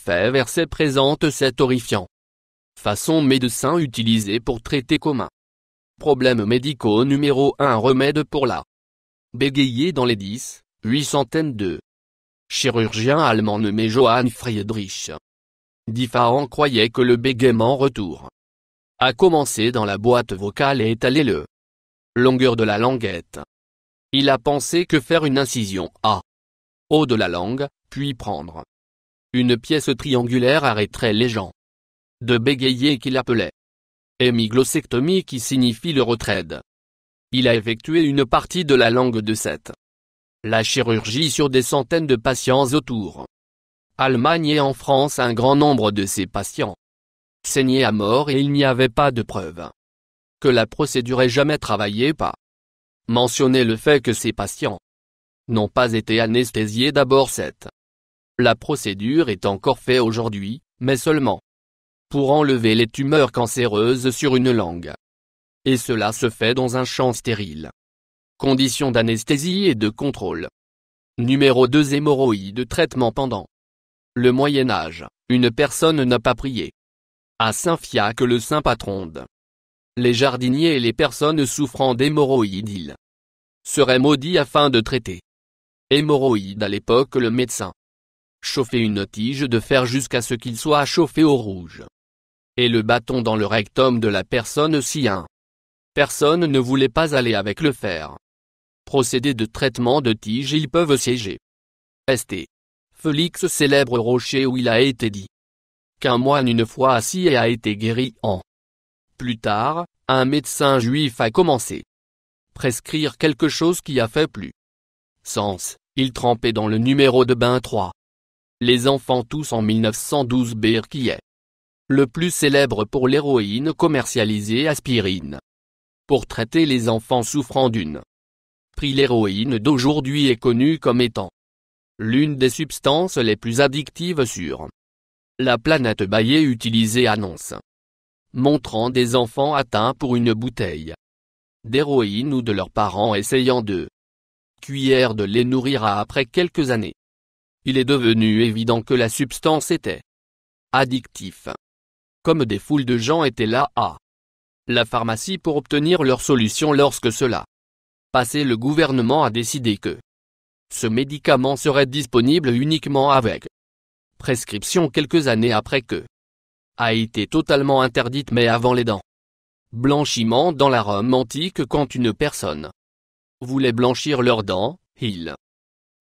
faits versés présentent cette horrifiante façon médecin utilisée pour traiter commun. Problèmes médicaux numéro 1. Remède pour la bégayer. Dans les 8 centaines de chirurgiens allemands nommés Johann Friedrich Different croyaient que le bégaiement retour a commencé dans la boîte vocale et étalé le longueur de la languette. Il a pensé que faire une incision à haut de la langue, puis prendre une pièce triangulaire arrêterait les gens de bégayer qu'il appelait hémiglossectomie, qui signifie le retrait. Il a effectué une partie de la langue de la chirurgie sur des centaines de patients autour Allemagne et en France. Un grand nombre de ces patients saignaient à mort et il n'y avait pas de preuve que la procédure ait jamais travaillé. Pas mentionner le fait que ces patients n'ont pas été anesthésiés d'abord. La procédure est encore faite aujourd'hui, mais seulement pour enlever les tumeurs cancéreuses sur une langue. Et cela se fait dans un champ stérile. Conditions d'anesthésie et de contrôle. Numéro 2. Hémorroïdes. Traitement. Pendant le Moyen-Âge, une personne n'a pas prié à Saint Fiacre, le saint patron les jardiniers, et les personnes souffrant d'hémorroïdes ils seraient maudits afin de traiter hémorroïdes. À l'époque, le médecin chauffait une tige de fer jusqu'à ce qu'il soit chauffé au rouge et le bâton dans le rectum de la personne. Si un personne ne voulait pas aller avec le fer, procédé de traitement de tige, ils peuvent siéger. St. Félix, célèbre rocher où il a été dit qu'un moine une fois assis et a été guéri. Plus tard, un médecin juif a commencé prescrire quelque chose qui a fait plus sens. Il trempait dans le numéro de bain 3. Les enfants tous en 1912. Beer, qui est le plus célèbre pour l'héroïne commercialisée. Aspirine. Pour traiter les enfants souffrant d'une pris. L'héroïne d'aujourd'hui est connue comme étant l'une des substances les plus addictives sur la planète. Bayer utilisée. Annonce montrant des enfants atteints pour une bouteille d'héroïne ou de leurs parents essayant de cuillère de les nourrir. Après quelques années, il est devenu évident que la substance était addictive. Comme des foules de gens étaient là à la pharmacie pour obtenir leur solution lorsque cela passait, le gouvernement a décidé que ce médicament serait disponible uniquement avec prescription quelques années après que a été totalement interdite. Mais avant les dents. Blanchiment. Dans la Rome antique, quand une personne voulait blanchir leurs dents, ils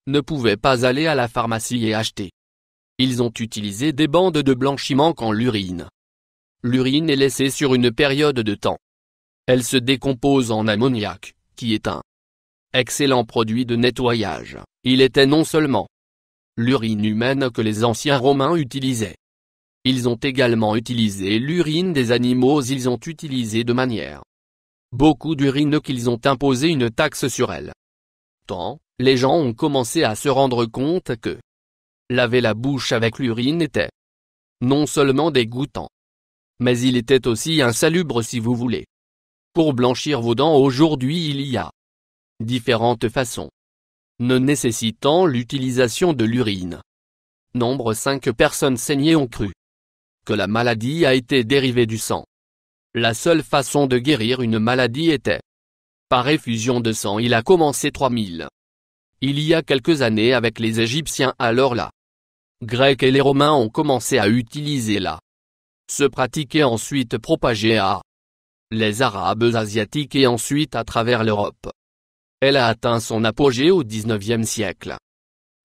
ne pouvaient pas aller à la pharmacie et acheter. Ils ont utilisé des bandes de blanchiment. Quand l'urine est laissée sur une période de temps, elle se décompose en ammoniac, qui est un excellent produit de nettoyage. Il était non seulement l'urine humaine que les anciens Romains utilisaient. Ils ont également utilisé l'urine des animaux. Ils ont utilisé de manière beaucoup d'urine qu'ils ont imposé une taxe sur elle. Tant, les gens ont commencé à se rendre compte que laver la bouche avec l'urine était non seulement dégoûtant, mais il était aussi insalubre. Si vous voulez pour blanchir vos dents aujourd'hui, il y a différentes façons ne nécessitant l'utilisation de l'urine. Nombre 5. Personnes saignées ont cru que la maladie a été dérivée du sang. La seule façon de guérir une maladie était par effusion de sang. Il a commencé 3000 il y a quelques années avec les Égyptiens. Alors là, Grecs et les Romains ont commencé à utiliser la se pratiquer, ensuite propagée à les Arabes asiatiques et ensuite à travers l'Europe. Elle a atteint son apogée au XIXe siècle.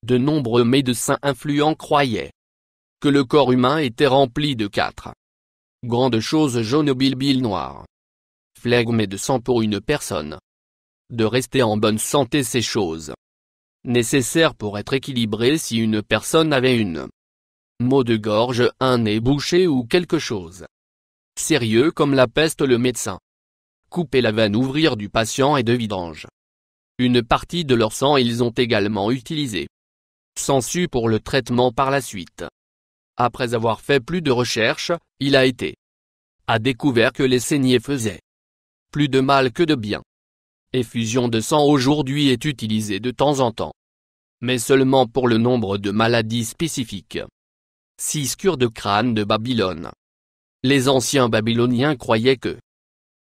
De nombreux médecins influents croyaient que le corps humain était rempli de 4 grandes choses jaunes, billes noires, flegme et de sang pour une personne. De rester en bonne santé, ces choses nécessaires pour être équilibré. Si une personne avait une maux de gorge, un nez bouché ou quelque chose sérieux comme la peste, le médecin coupait la veine ouvrière du patient et de vidange une partie de leur sang. Ils ont également utilisé Sansu pour le traitement par la suite. Après avoir fait plus de recherches, il a découvert que les saignées faisaient plus de mal que de bien. Effusion de sang aujourd'hui est utilisée de temps en temps, mais seulement pour le nombre de maladies spécifiques. 6 cures de crâne de Babylone. Les anciens Babyloniens croyaient que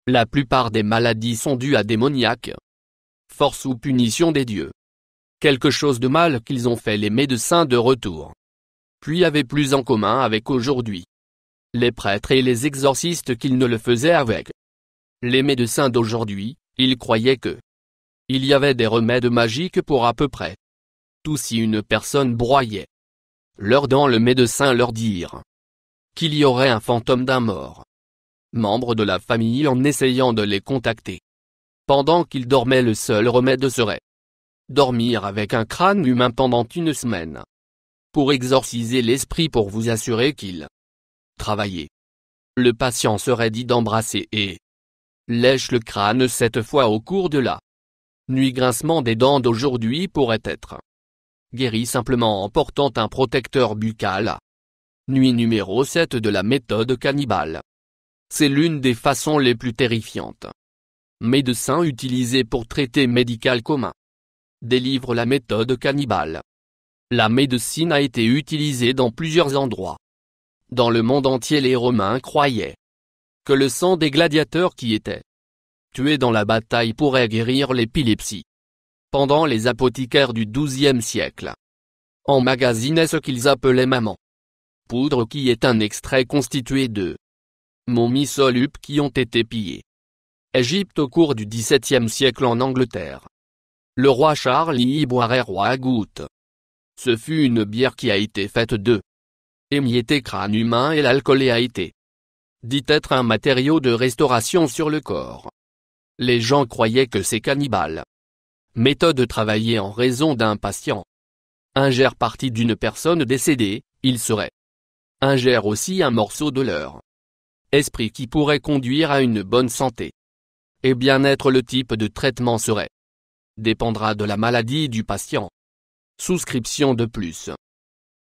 la plupart des maladies sont dues à démoniaques, force ou punition des dieux. Quelque chose de mal qu'ils ont fait les médecins de retour. Puis avaient plus en commun avec aujourd'hui les prêtres et les exorcistes qu'ils ne le faisaient avec les médecins d'aujourd'hui. Ils croyaient que il y avait des remèdes magiques pour à peu près tout. Si une personne broyait leurs dents, le médecin leur dire qu'il y aurait un fantôme d'un mort membre de la famille en essayant de les contacter. Pendant qu'ils dormaient, le seul remède serait dormir avec un crâne humain pendant une semaine pour exorciser l'esprit, pour vous assurer qu'il travaillait. Le patient serait dit d'embrasser et lèche le crâne 7 fois au cours de la nuit. Grincement des dents d'aujourd'hui pourrait être guéri simplement en portant un protecteur buccal. Nuit numéro 7 de la méthode cannibale. C'est l'une des façons les plus terrifiantes. Médecin utilisé pour traiter médical commun. Délivre la méthode cannibale. La médecine a été utilisée dans plusieurs endroits dans le monde entier. Les Romains croyaient que le sang des gladiateurs qui étaient tués dans la bataille pourrait guérir l'épilepsie. Pendant les apothicaires du XIIe siècle emmagasinaient ce qu'ils appelaient maman poudre, qui est un extrait constitué de momies solubles qui ont été pillées Égypte au cours du XVIIe siècle en Angleterre. Le roi Charles y boirait roi à gouttes. Ce fut une bière qui a été faite de émietté crâne humain, et l'alcool a été dit être un matériau de restauration sur le corps. Les gens croyaient que ces cannibales méthode travaillait en raison d'un patient ingère partie d'une personne décédée, il serait ingère aussi un morceau de leur esprit qui pourrait conduire à une bonne santé et bien-être. Le type de traitement dépendra de la maladie du patient. Souscription de plus.